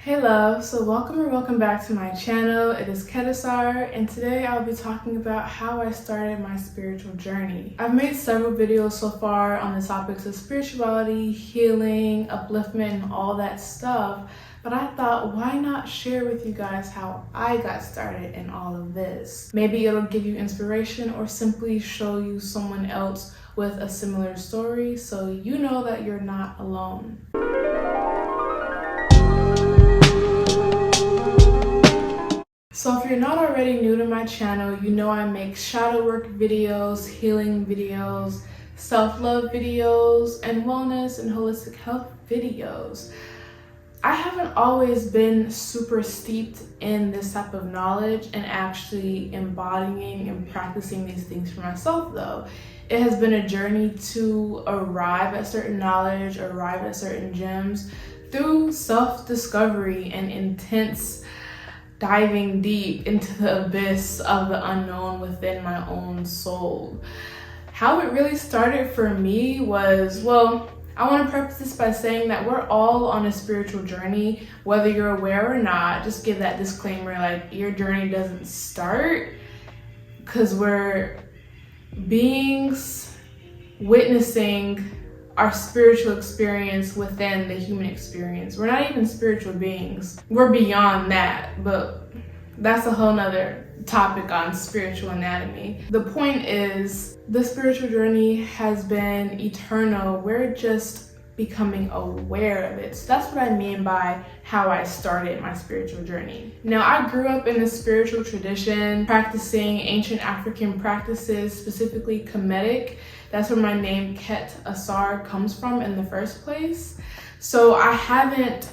Hey love, so welcome back to my channel. It is Kedasar, and today I'll be talking about how I started my spiritual journey. I've made several videos so far on the topics of spirituality, healing, upliftment, and all that stuff, but I thought, why not share with you guys how I got started in all of this? Maybe it'll give you inspiration or simply show you someone else with a similar story so you know that you're not alone. So if you're not already new to my channel, you know I make shadow work videos, healing videos, self-love videos, and wellness and holistic health videos. I haven't always been super steeped in this type of knowledge and actually embodying and practicing these things for myself though. It has been a journey to arrive at certain knowledge, arrive at certain gems through self-discovery and intense diving deep into the abyss of the unknown within my own soul. How it really started for me was, well, I want to preface this by saying that we're all on a spiritual journey, whether you're aware or not. Just give that disclaimer, like your journey doesn't start because we're beings witnessing our spiritual experience within the human experience. We're not even spiritual beings. We're beyond that, but that's a whole nother topic on spiritual anatomy. The point is, the spiritual journey has been eternal. We're just becoming aware of it. So that's what I mean by how I started my spiritual journey. Now, I grew up in a spiritual tradition, practicing ancient African practices, specifically Kemetic. That's where my name Ket Asar comes from in the first place. So I haven't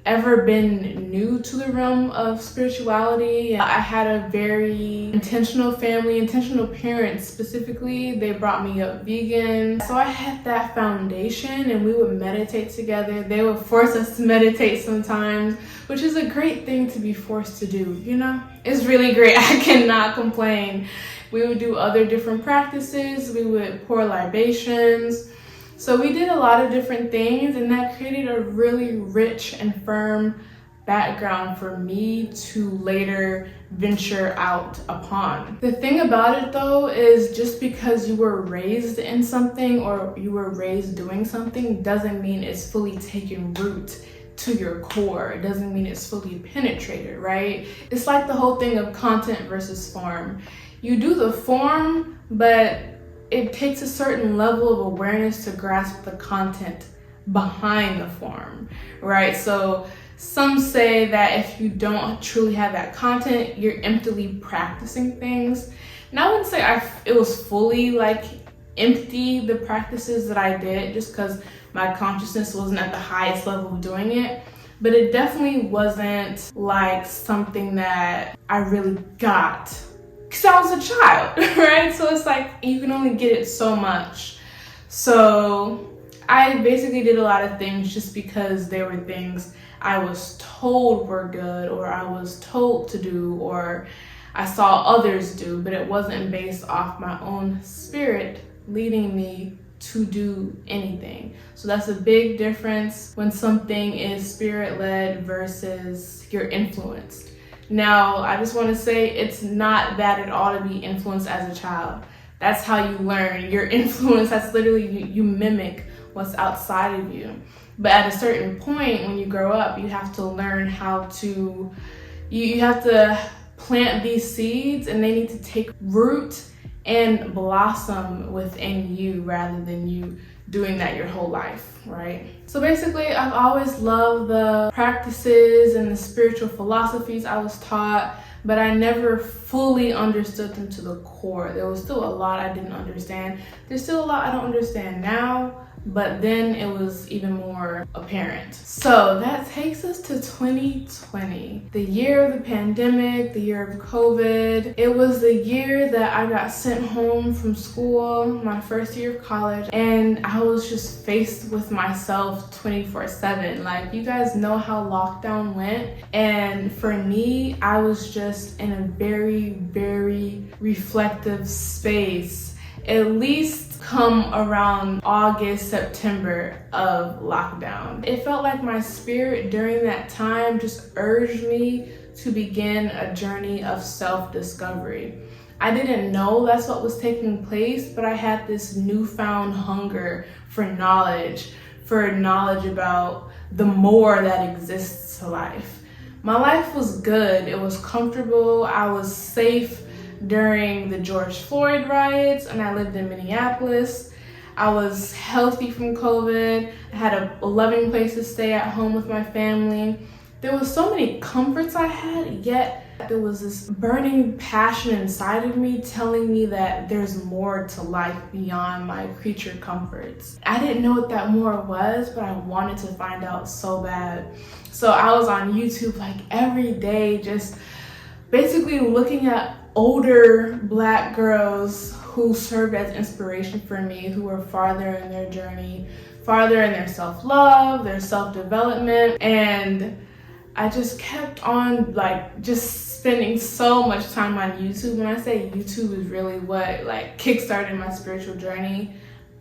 ever been new to the realm of spirituality. I had a very intentional family, intentional parents specifically. They brought me up vegan. So I had that foundation and we would meditate together. They would force us to meditate sometimes, which is a great thing to be forced to do, you know? It's really great. I cannot complain. We would do other different practices. We would pour libations. So we did a lot of different things, and that created a really rich and firm background for me to later venture out upon. The thing about it though is, just because you were raised in something or you were raised doing something doesn't mean it's fully taken root to your core. It doesn't mean it's fully penetrated, right? It's like the whole thing of content versus form. You do the form, but it takes a certain level of awareness to grasp the content behind the form, right? So some say that if you don't truly have that content, you're emptily practicing things. And I wouldn't say it was fully like empty, the practices that I did, just because my consciousness wasn't at the highest level of doing it. But it definitely wasn't like something that I really got because I was a child, right? So it's like you can only get it so much. So I basically did a lot of things just because they were things I was told were good, or I was told to do, or I saw others do, but it wasn't based off my own spirit leading me to do anything. So that's a big difference when something is spirit-led versus you're influenced. Now, I just want to say it's not bad at all to be influenced as a child. That's how you learn. You're influenced. That's literally you mimic what's outside of you. But at a certain point, when you grow up, you have to learn how to, you have to plant these seeds, and they need to take root and blossom within you rather than you doing that your whole life, right? So basically, I've always loved the practices and the spiritual philosophies I was taught, but I never fully understood them to the core. There was still a lot I didn't understand. There's still a lot I don't understand now, but then it was even more apparent. So that takes us to 2020, the year of the pandemic, the year of COVID. It was the year that I got sent home from school, my first year of college, and I was just faced with myself 24/7. Like, you guys know how lockdown went, and for me, I was just in a very, very reflective space. at least come around August, September of lockdown. It felt like my spirit during that time just urged me to begin a journey of self-discovery. I didn't know that's what was taking place, but I had this newfound hunger for knowledge about the more that exists to life. My life was good, it was comfortable, I was safe during the George Floyd riots, and I lived in Minneapolis. I was healthy from COVID, I had a loving place to stay at home with my family. There was so many comforts I had, yet there was this burning passion inside of me telling me that there's more to life beyond my creature comforts. I didn't know what that more was, but I wanted to find out so bad. So I was on YouTube like every day, just basically looking at older Black girls who served as inspiration for me, who were farther in their journey, farther in their self-love, their self-development, and I just kept on just spending so much time on YouTube. When I say YouTube is really what kickstarted my spiritual journey,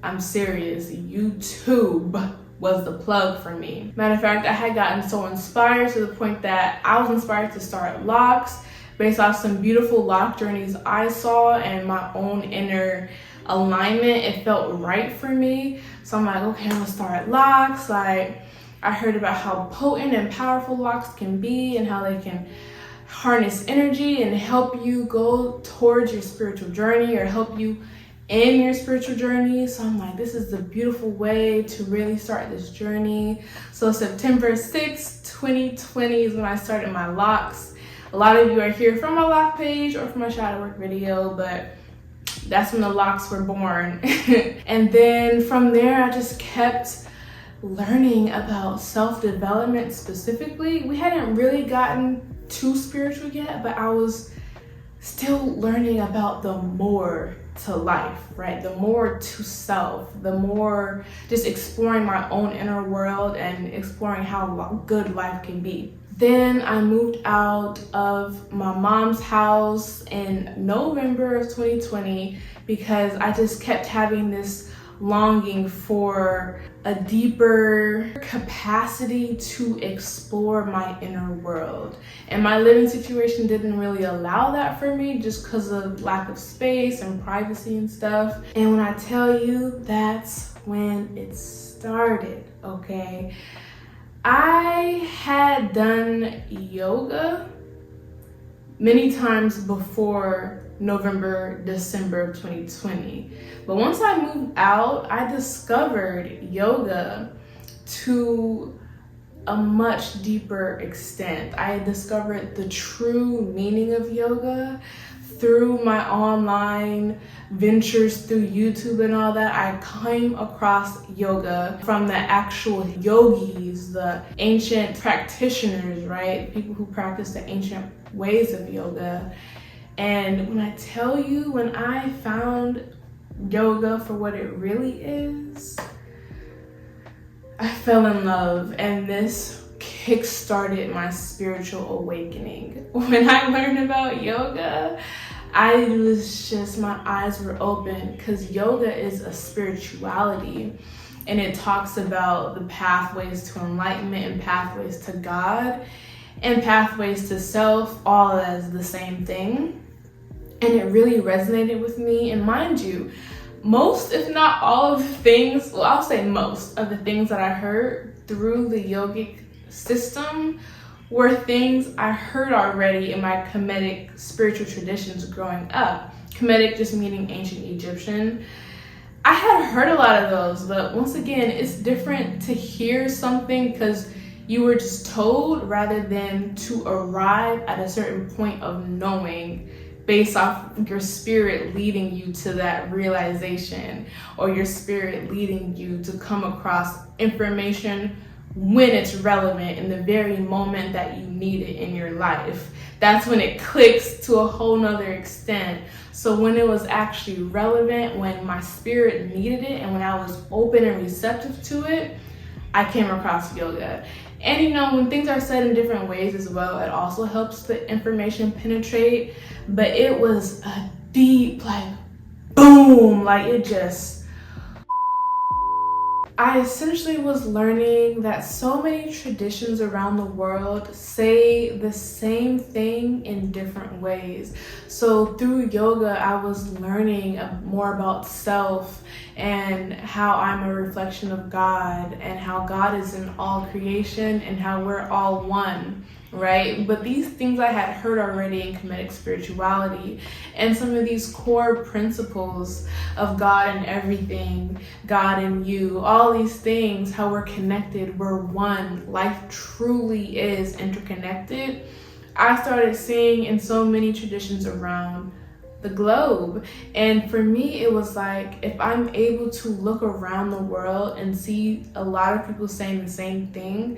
I'm serious. YouTube was the plug for me. Matter of fact, I had gotten so inspired to the point that I was inspired to start locks based off some beautiful lock journeys I saw and my own inner alignment. It felt right for me. So I'm like, okay, I'm gonna start locks. I heard about how potent and powerful locks can be and how they can harness energy and help you go towards your spiritual journey or help you in your spiritual journey. So I'm like, this is the beautiful way to really start this journey. So September 6th, 2020 is when I started my locks. A lot of you are here from my lock page or from my shadow work video, but that's when the locks were born. And then from there, I just kept learning about self-development specifically. We hadn't really gotten too spiritual yet, but I was still learning about the more to life, right? The more to self, the more just exploring my own inner world and exploring how good life can be. Then I moved out of my mom's house in November of 2020 because I just kept having this longing for a deeper capacity to explore my inner world. And my living situation didn't really allow that for me just because of lack of space and privacy and stuff. And when I tell you, that's when it started, okay? I had done yoga many times before November, December of 2020. But once I moved out, I discovered yoga to a much deeper extent. I discovered the true meaning of yoga through my online ventures through YouTube and all that. I came across yoga from the actual yogis, the ancient practitioners, right? People who practice the ancient ways of yoga. And when I tell you, when I found yoga for what it really is, I fell in love, and this kick-started my spiritual awakening. When I learned about yoga, my eyes were open, because yoga is a spirituality, and it talks about the pathways to enlightenment and pathways to God and pathways to self, all as the same thing. And it really resonated with me. And mind you, most, if not all of the things, well, I'll say most of the things that I heard through the yogic system were things I heard already in my Kemetic spiritual traditions growing up. Kemetic just meaning ancient Egyptian. I had heard a lot of those, but once again, it's different to hear something because you were just told rather than to arrive at a certain point of knowing based off your spirit leading you to that realization, or your spirit leading you to come across information when it's relevant in the very moment that you need it in your life. That's when it clicks to a whole nother extent. So when it was actually relevant, when my spirit needed it, and when I was open and receptive to it, I came across yoga. And you know, when things are said in different ways as well, it also helps the information penetrate. But it was a deep, boom, like it just, I essentially was learning that so many traditions around the world say the same thing in different ways. So through yoga, I was learning more about self and how I'm a reflection of God and how God is in all creation and how we're all one, right? But these things I had heard already in Kemetic spirituality, and some of these core principles of God and everything, God and you, all these things, how we're connected, we're one, life truly is interconnected. I started seeing in so many traditions around the globe. And for me, it was like, if I'm able to look around the world and see a lot of people saying the same thing,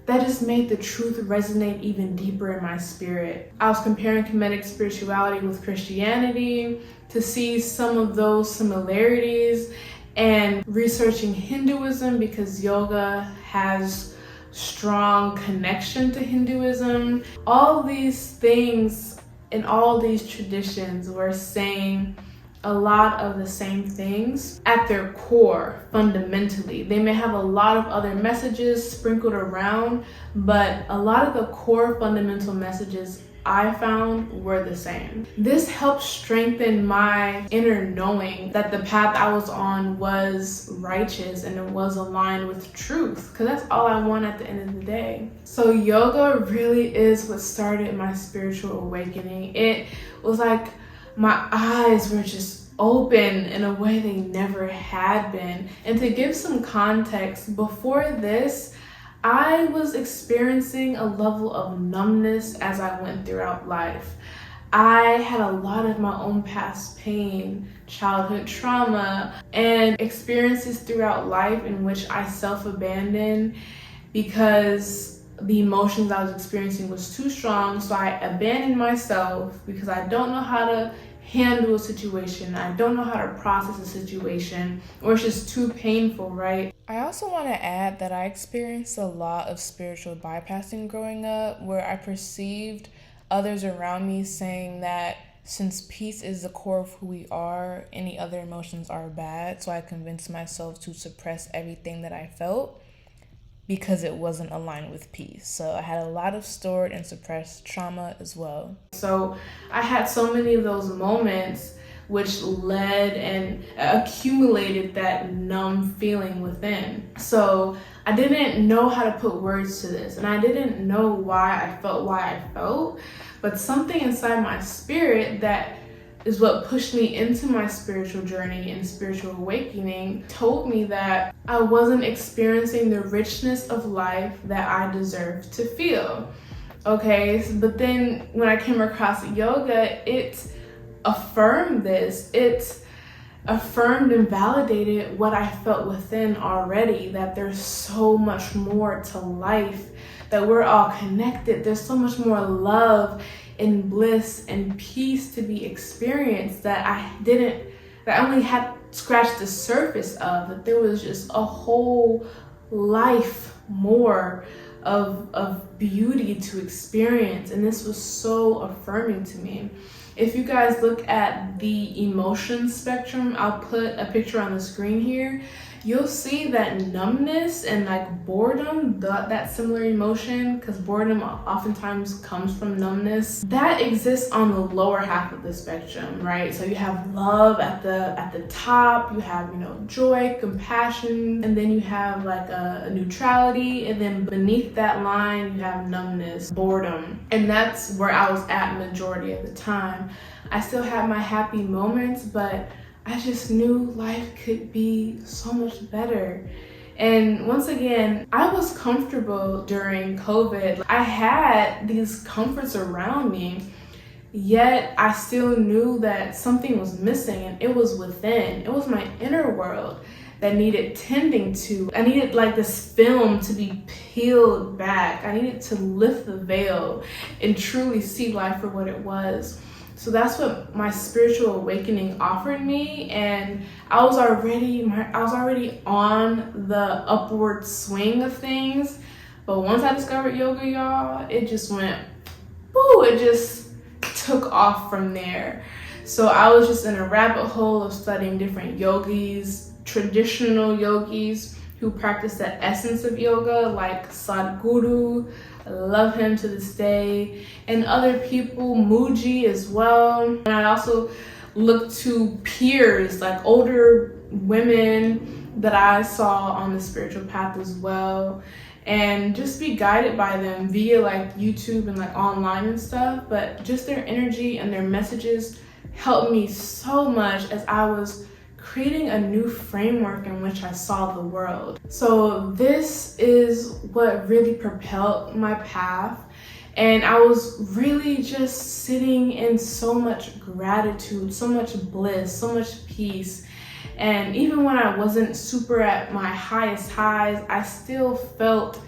that just made the truth resonate even deeper in my spirit. I was comparing Kemetic spirituality with Christianity to see some of those similarities, and researching Hinduism because yoga has strong connection to Hinduism. All these things in all these traditions were saying a lot of the same things at their core, fundamentally. They may have a lot of other messages sprinkled around, but a lot of the core fundamental messages I found were the same. This helped strengthen my inner knowing that the path I was on was righteous and it was aligned with truth, because that's all I want at the end of the day. So yoga really is what started my spiritual awakening. It was like my eyes were just open in a way they never had been. And to give some context, before this, I was experiencing a level of numbness as I went throughout life. I had a lot of my own past pain, childhood trauma, and experiences throughout life in which I self-abandoned because the emotions I was experiencing was too strong. So I abandoned myself because I don't know how to handle a situation, I don't know how to process a situation, or it's just too painful, right? I also want to add that I experienced a lot of spiritual bypassing growing up, where I perceived others around me saying that since peace is the core of who we are, any other emotions are bad. So I convinced myself to suppress everything that I felt because it wasn't aligned with peace. So I had a lot of stored and suppressed trauma as well. So I had so many of those moments which led and accumulated that numb feeling within. So I didn't know how to put words to this, and I didn't know why I felt, but something inside my spirit that is what pushed me into my spiritual journey and spiritual awakening told me that I wasn't experiencing the richness of life that I deserved to feel. Okay, but then when I came across yoga, it affirmed this. It affirmed and validated what I felt within already, that there's so much more to life, that we're all connected. There's so much more love and bliss and peace to be experienced that I only had scratched the surface of, that there was just a whole life more of beauty to experience. And this was so affirming to me. If you guys look at the emotion spectrum, I'll put a picture on the screen here. You'll see that numbness and like boredom, that similar emotion, because boredom oftentimes comes from numbness, that exists on the lower half of the spectrum, right? So you have love at the top, you have, joy, compassion, and then you have like a neutrality, and then beneath that line you have numbness, boredom. And that's where I was at majority of the time. I still had my happy moments, but I just knew life could be so much better. And once again, I was comfortable during COVID. I had these comforts around me, yet I still knew that something was missing, and it was within. It was my inner world that needed tending to. I needed like this film to be peeled back. I needed to lift the veil and truly see life for what it was. So that's what my spiritual awakening offered me, and I was already on the upward swing of things. But once I discovered yoga, y'all, it just went, woo, it just took off from there. So I was just in a rabbit hole of studying different yogis, traditional yogis who practice the essence of yoga, like Sadhguru. I love him to this day, and other people, Muji as well. And I also looked to peers, like older women that I saw on the spiritual path as well, and just be guided by them via like YouTube and like online and stuff. But just their energy and their messages helped me so much as I was creating a new framework in which I saw the world. So this is what really propelled my path. And I was really just sitting in so much gratitude, so much bliss, so much peace. And even when I wasn't super at my highest highs, I still felt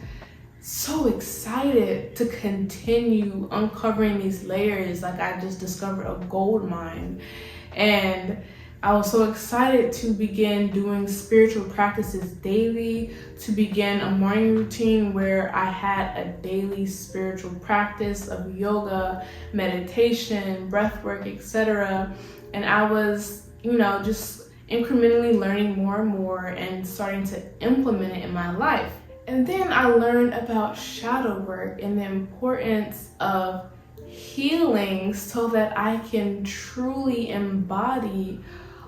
so excited to continue uncovering these layers. Like I just discovered a gold mine. And I was so excited to begin doing spiritual practices daily, to begin a morning routine where I had a daily spiritual practice of yoga, meditation, breath work, etc. And I was, just incrementally learning more and more and starting to implement it in my life. And then I learned about shadow work and the importance of healing so that I can truly embody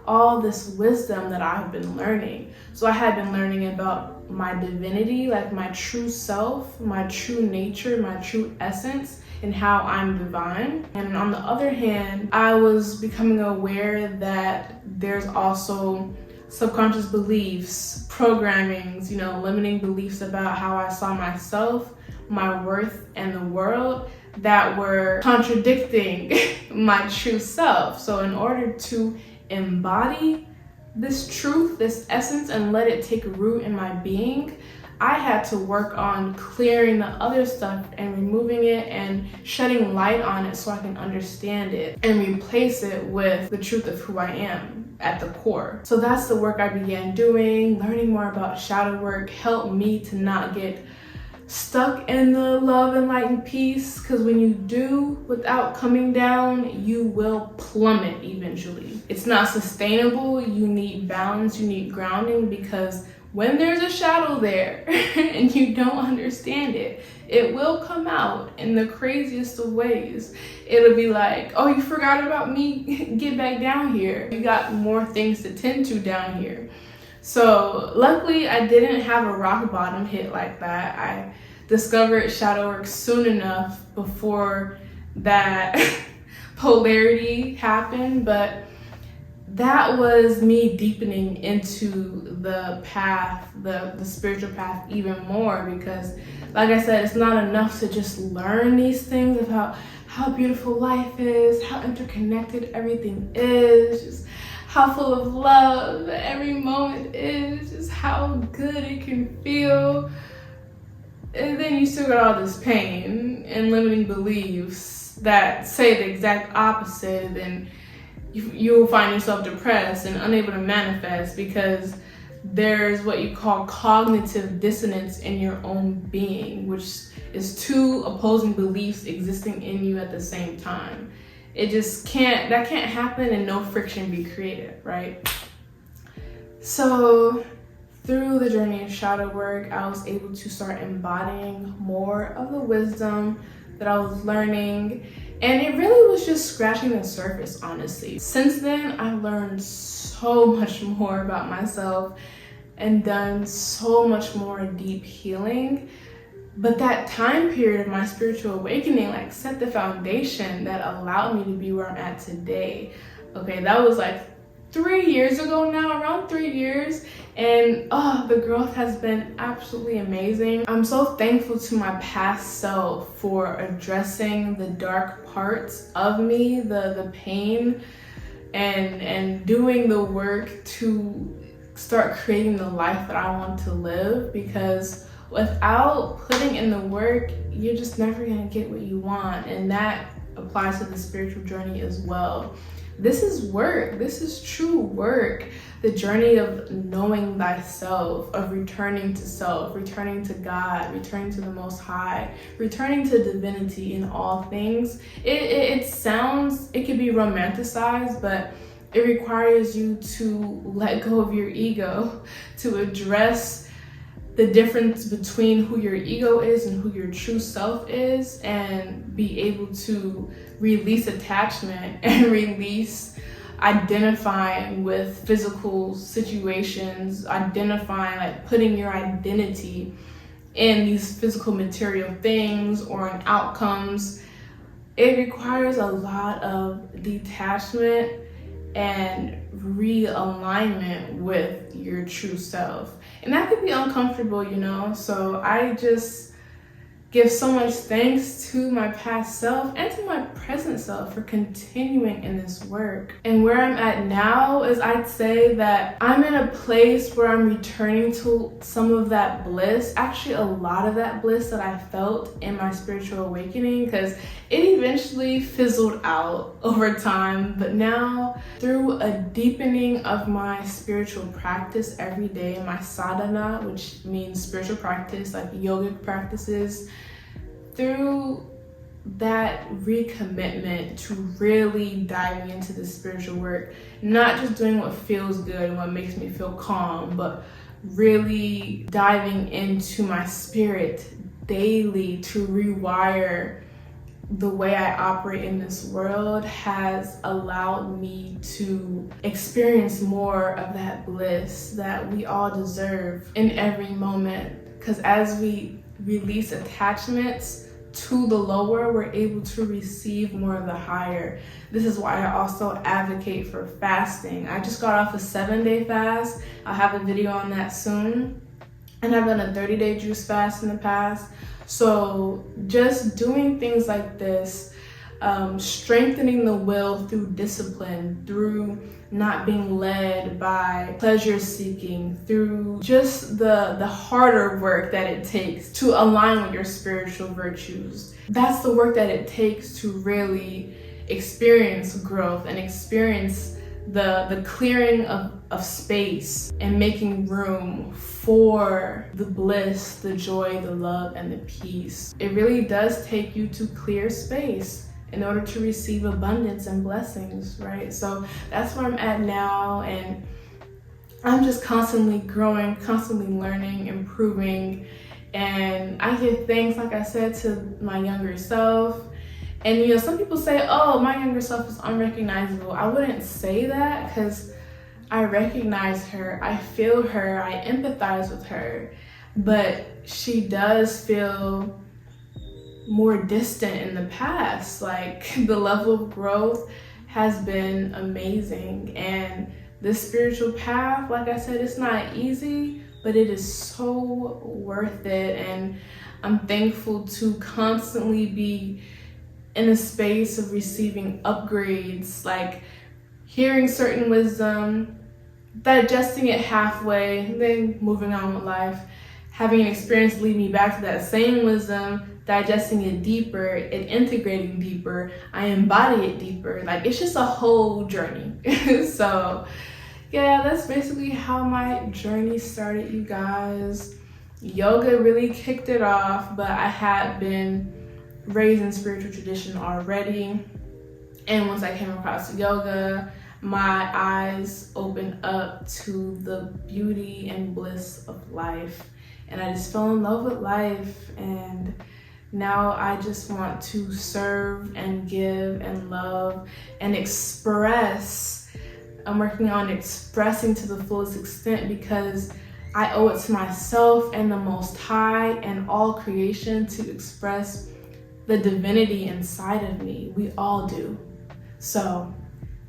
all this wisdom that I've been learning. So I had been learning about my divinity, like my true self, my true nature, my true essence, and how I'm divine. And on the other hand, I was becoming aware that there's also subconscious beliefs, programmings, limiting beliefs about how I saw myself, my worth, and the world that were contradicting my true self. So in order to embody this truth, this essence, and let it take root in my being, I had to work on clearing the other stuff and removing it and shedding light on it so I can understand it and replace it with the truth of who I am at the core. So that's the work I began doing. Learning more about shadow work helped me to not get stuck in the love and light and peace, because when you do without coming down, you will plummet eventually. It's not sustainable. You need balance, you need grounding, because when there's a shadow there and you don't understand it, it will come out in the craziest of ways. It'll be like, oh, you forgot about me? Get back down here. You got more things to tend to down here. So luckily I didn't have a rock bottom hit like that. I discovered shadow work soon enough before that polarity happened, but that was me deepening into the path, the spiritual path even more, because like I said, it's not enough to just learn these things about how beautiful life is, how interconnected everything is, just how full of love every moment is, just how good it can feel. And then you still got all this pain and limiting beliefs that say the exact opposite, and you'll find yourself depressed and unable to manifest because there's what you call cognitive dissonance in your own being, which is two opposing beliefs existing in you at the same time. That can't happen and no friction be created, right? So through the journey of shadow work, I was able to start embodying more of the wisdom that I was learning. And it really was just scratching the surface, honestly. Since then, I've learned so much more about myself and done so much more deep healing. But that time period of my spiritual awakening set the foundation that allowed me to be where I'm at today. Okay, that was 3 years ago now, around 3 years. And the growth has been absolutely amazing. I'm so thankful to my past self for addressing the dark parts of me, the pain, and doing the work to start creating the life that I want to live, because without putting in the work, you're just never gonna get what you want. And that applies to the spiritual journey as well. this is work. This is true work. The journey of knowing thyself, of returning to self, returning to God, returning to the Most High, returning to divinity in all things. It sounds, it can be romanticized, but it requires you to let go of your ego, to address the difference between who your ego is and who your true self is, and be able to release attachment and release identifying with physical situations, identifying, like putting your identity in these physical material things or in outcomes. It requires a lot of detachment and realignment with your true self. And that can be uncomfortable, you know? So I just give so much thanks to my past self and to my present self for continuing in this work. And where I'm at now is, I'd say that I'm in a place where I'm returning to some of that bliss, actually a lot of that bliss that I felt in my spiritual awakening, because it eventually fizzled out over time. But now, through a deepening of my spiritual practice every day, my sadhana, which means spiritual practice, like yogic practices, through that recommitment to really diving into the spiritual work, not just doing what feels good and what makes me feel calm, but really diving into my spirit daily to rewire the way I operate in this world, has allowed me to experience more of that bliss that we all deserve in every moment. Because as we release attachments to the lower, we're able to receive more of the higher. This is why I also advocate for fasting. I just got off a 7-day fast. I'll have a video on that soon. And I've done a 30-day juice fast in the past. So just doing things like this, strengthening the will through discipline, through not being led by pleasure seeking, through just the harder work that it takes to align with your spiritual virtues. That's the work that it takes to really experience growth and experience the clearing of space and making room for the bliss, the joy, the love, and the peace. It really does take you to clear space in order to receive abundance and blessings, right? So that's where I'm at now, and I'm just constantly growing, constantly learning, improving, and I give thanks, like I said, to my younger self. And you know, some people say, oh, my younger self is unrecognizable. I wouldn't say that, because I recognize her, I feel her, I empathize with her, but she does feel more distant in the past. Like, the level of growth has been amazing, and this spiritual path, like I said, it's not easy, but it is so worth it. And I'm thankful to constantly be in a space of receiving upgrades, like hearing certain wisdom, digesting it halfway, then moving on with life, having an experience lead me back to that same wisdom, digesting it deeper, and integrating deeper, I embody it deeper. Like, it's just a whole journey. So yeah, that's basically how my journey started, you guys. Yoga really kicked it off, but I had been raised in spiritual tradition already, and once I came across yoga, my eyes opened up to the beauty and bliss of life, and I just fell in love with life. And now I just want to serve and give and love and express. I'm working on expressing to the fullest extent, because I owe it to myself and the Most High and all creation to express the divinity inside of me. We all do. So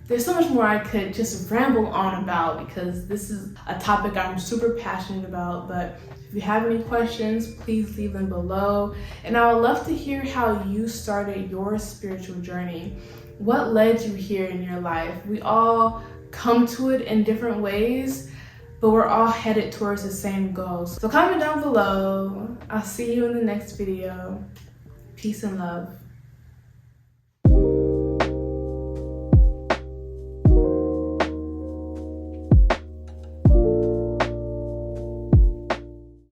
there's so much more I could just ramble on about, because this is a topic I'm super passionate about. But if you have any questions, please leave them below. And I would love to hear how you started your spiritual journey. What led you here in your life? We all come to it in different ways, but we're all headed towards the same goals. So comment down below. I'll see you in the next video. Peace and love.